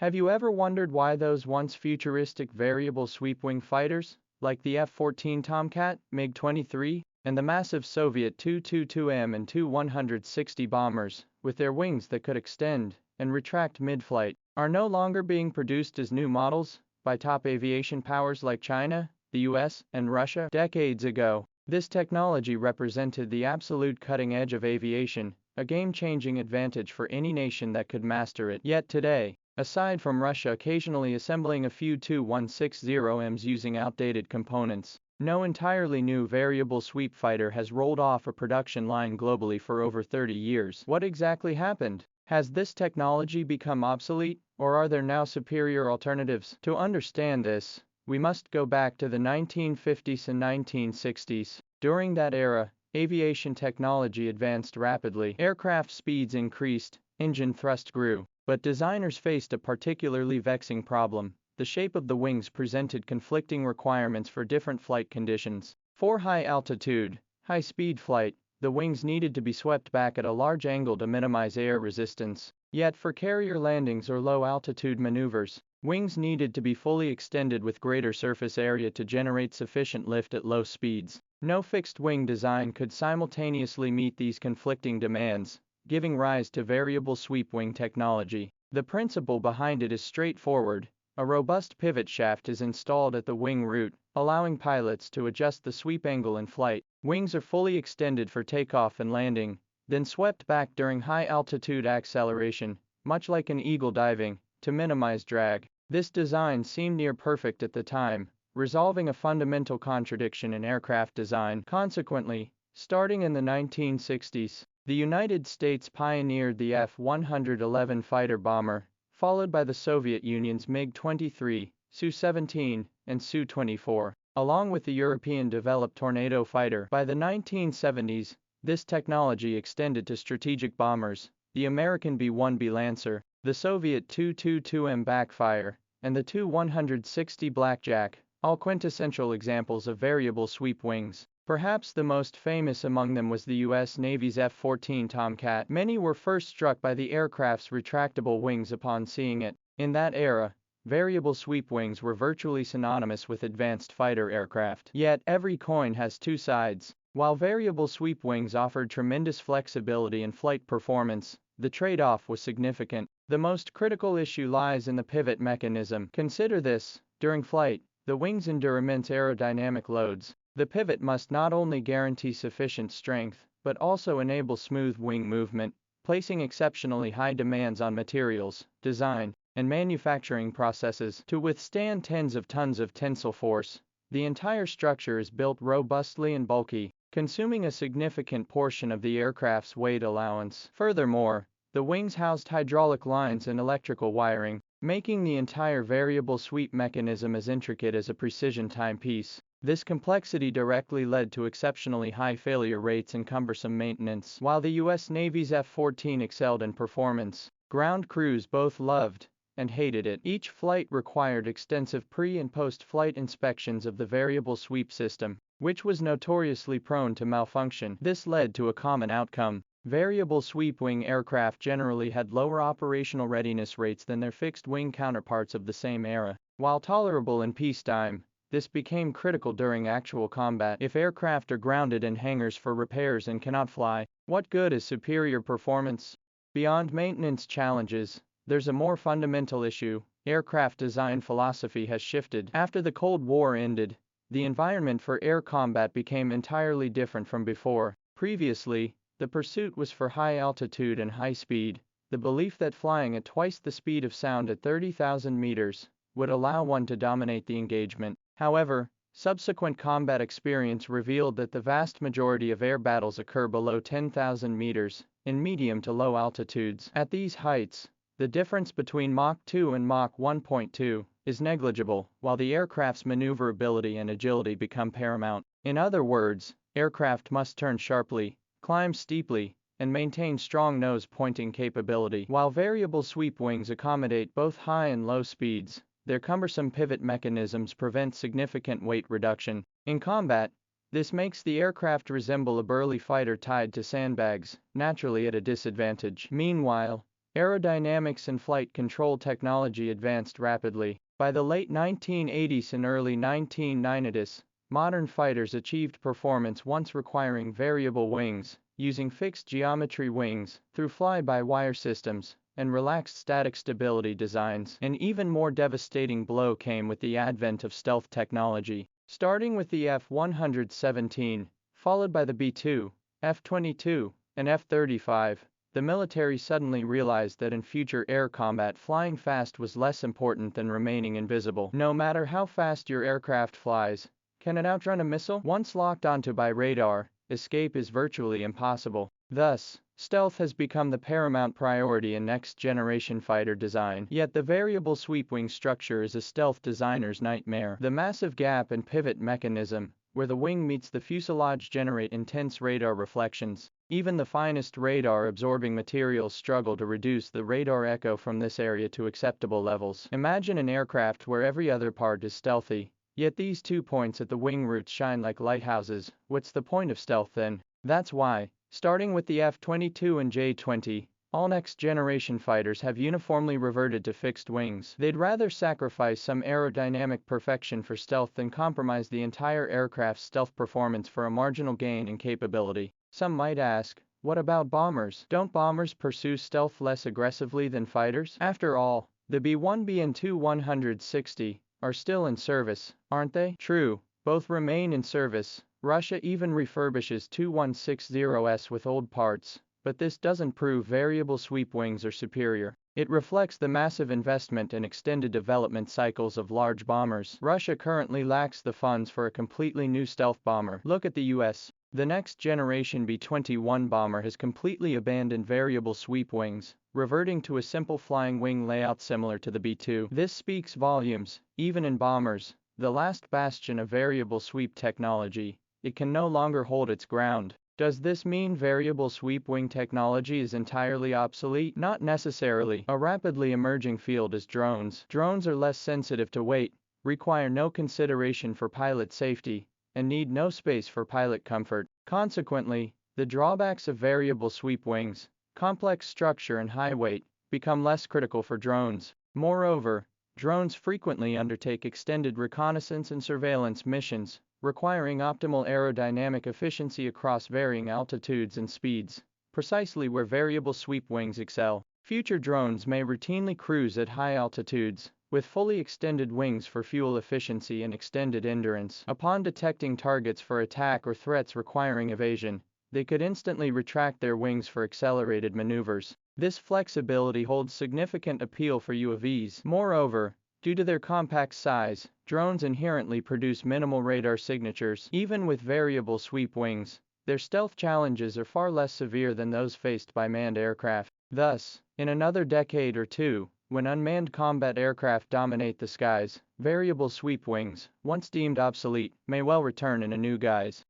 Have you ever wondered why those once futuristic variable sweep-wing fighters, like the F-14 Tomcat, MiG-23, and the massive Soviet Tu-22M and Tu-160 bombers, with their wings that could extend and retract mid-flight, are no longer being produced as new models by top aviation powers like China, the US, and Russia? Decades ago, this technology represented the absolute cutting edge of aviation, a game-changing advantage for any nation that could master it. Yet today, aside from Russia occasionally assembling a few Tu-160Ms using outdated components, no entirely new variable sweep fighter has rolled off a production line globally for over 30 years. What exactly happened? Has this technology become obsolete, or are there now superior alternatives? To understand this, we must go back to the 1950s and 1960s. During that era, aviation technology advanced rapidly. Aircraft speeds increased, engine thrust grew, but designers faced a particularly vexing problem. The shape of the wings presented conflicting requirements for different flight conditions. For high-altitude, high-speed flight, the wings needed to be swept back at a large angle to minimize air resistance. Yet for carrier landings or low-altitude maneuvers, wings needed to be fully extended with greater surface area to generate sufficient lift at low speeds. No fixed wing design could simultaneously meet these conflicting demands, giving rise to variable sweep wing technology. The principle behind it is straightforward. A robust pivot shaft is installed at the wing root, allowing pilots to adjust the sweep angle in flight. Wings are fully extended for takeoff and landing, then swept back during high-altitude acceleration, much like an eagle diving, to minimize drag. This design seemed near perfect at the time, resolving a fundamental contradiction in aircraft design. Consequently, starting in the 1960s, the United States pioneered the F-111 fighter bomber, followed by the Soviet Union's MiG-23, Su-17, and Su-24, along with the European-developed Tornado fighter. By the 1970s, this technology extended to strategic bombers, the American B-1B Lancer, the Soviet Tu-22M backfire, and the Tu-160 Blackjack, all quintessential examples of variable sweep wings. Perhaps the most famous among them was the U.S. Navy's F-14 Tomcat. Many were first struck by the aircraft's retractable wings upon seeing it. In that era, variable sweep wings were virtually synonymous with advanced fighter aircraft. Yet, every coin has two sides. While variable sweep wings offered tremendous flexibility and flight performance, the trade-off was significant. The most critical issue lies in the pivot mechanism. Consider this: during flight, the wings endure immense aerodynamic loads. The pivot must not only guarantee sufficient strength, but also enable smooth wing movement, placing exceptionally high demands on materials, design, and manufacturing processes. To withstand tens of tons of tensile force, the entire structure is built robustly and bulky, consuming a significant portion of the aircraft's weight allowance. Furthermore, the wings housed hydraulic lines and electrical wiring, making the entire variable sweep mechanism as intricate as a precision timepiece. This complexity directly led to exceptionally high failure rates and cumbersome maintenance. While the U.S. Navy's F-14 excelled in performance, ground crews both loved and hated it. Each flight required extensive pre- and post-flight inspections of the variable sweep system, which was notoriously prone to malfunction. This led to a common outcome. Variable sweep-wing aircraft generally had lower operational readiness rates than their fixed-wing counterparts of the same era. While tolerable in peacetime, this became critical during actual combat. If aircraft are grounded in hangars for repairs and cannot fly, what good is superior performance? Beyond maintenance challenges, there's a more fundamental issue. Aircraft design philosophy has shifted. After the Cold War ended, the environment for air combat became entirely different from before. Previously, the pursuit was for high altitude and high speed. The belief that flying at twice the speed of sound at 30,000 meters would allow one to dominate the engagement. However, subsequent combat experience revealed that the vast majority of air battles occur below 10,000 meters, in medium to low altitudes. At these heights, the difference between Mach 2 and Mach 1.2 is negligible, while the aircraft's maneuverability and agility become paramount. In other words, aircraft must turn sharply, climb steeply, and maintain strong nose-pointing capability. While variable sweep wings accommodate both high and low speeds, their cumbersome pivot mechanisms prevent significant weight reduction. In combat, this makes the aircraft resemble a burly fighter tied to sandbags, naturally at a disadvantage. Meanwhile, Aerodynamics and flight control technology advanced rapidly. By the late 1980s and early 1990s, modern fighters achieved performance once requiring variable wings, using fixed geometry wings, through fly-by-wire systems, and relaxed static stability designs. An even more devastating blow came with the advent of stealth technology. Starting with the F-117, followed by the B-2, F-22, and F-35, the military suddenly realized that in future air combat flying fast was less important than remaining invisible. No matter how fast your aircraft flies, can it outrun a missile? Once locked onto by radar, escape is virtually impossible. Thus, stealth has become the paramount priority in next-generation fighter design. Yet the variable sweep-wing structure is a stealth designer's nightmare. The massive gap and pivot mechanism, where the wing meets the fuselage, generate intense radar reflections. Even the finest radar-absorbing materials struggle to reduce the radar echo from this area to acceptable levels. Imagine an aircraft where every other part is stealthy, yet these 2 points at the wing roots shine like lighthouses. What's the point of stealth then? That's why, starting with the F-22 and J-20, all next-generation fighters have uniformly reverted to fixed wings. They'd rather sacrifice some aerodynamic perfection for stealth than compromise the entire aircraft's stealth performance for a marginal gain in capability. Some might ask, what about bombers? Don't bombers pursue stealth less aggressively than fighters? After all, the B-1B and Tu-160 are still in service, aren't they? True, both remain in service. Russia even refurbishes Tu-160s with old parts, but this doesn't prove variable sweep wings are superior. It reflects the massive investment and extended development cycles of large bombers. Russia currently lacks the funds for a completely new stealth bomber. Look at the US. The next generation B-21 bomber has completely abandoned variable sweep wings, reverting to a simple flying wing layout similar to the B-2. This speaks volumes. Even in bombers, the last bastion of variable sweep technology, it can no longer hold its ground. Does this mean variable sweep wing technology is entirely obsolete? Not necessarily. A rapidly emerging field is drones. Drones are less sensitive to weight, require no consideration for pilot safety, and need no space for pilot comfort. Consequently, the drawbacks of variable sweep wings, complex structure and high weight, become less critical for drones. Moreover, drones frequently undertake extended reconnaissance and surveillance missions, requiring optimal aerodynamic efficiency across varying altitudes and speeds, precisely where variable sweep wings excel. Future drones may routinely cruise at high altitudes, with fully extended wings for fuel efficiency and extended endurance. Upon detecting targets for attack or threats requiring evasion, they could instantly retract their wings for accelerated maneuvers. This flexibility holds significant appeal for UAVs. Moreover, due to their compact size, drones inherently produce minimal radar signatures. Even with variable sweep wings, their stealth challenges are far less severe than those faced by manned aircraft. Thus, in another decade or two, when unmanned combat aircraft dominate the skies, variable sweep wings, once deemed obsolete, may well return in a new guise.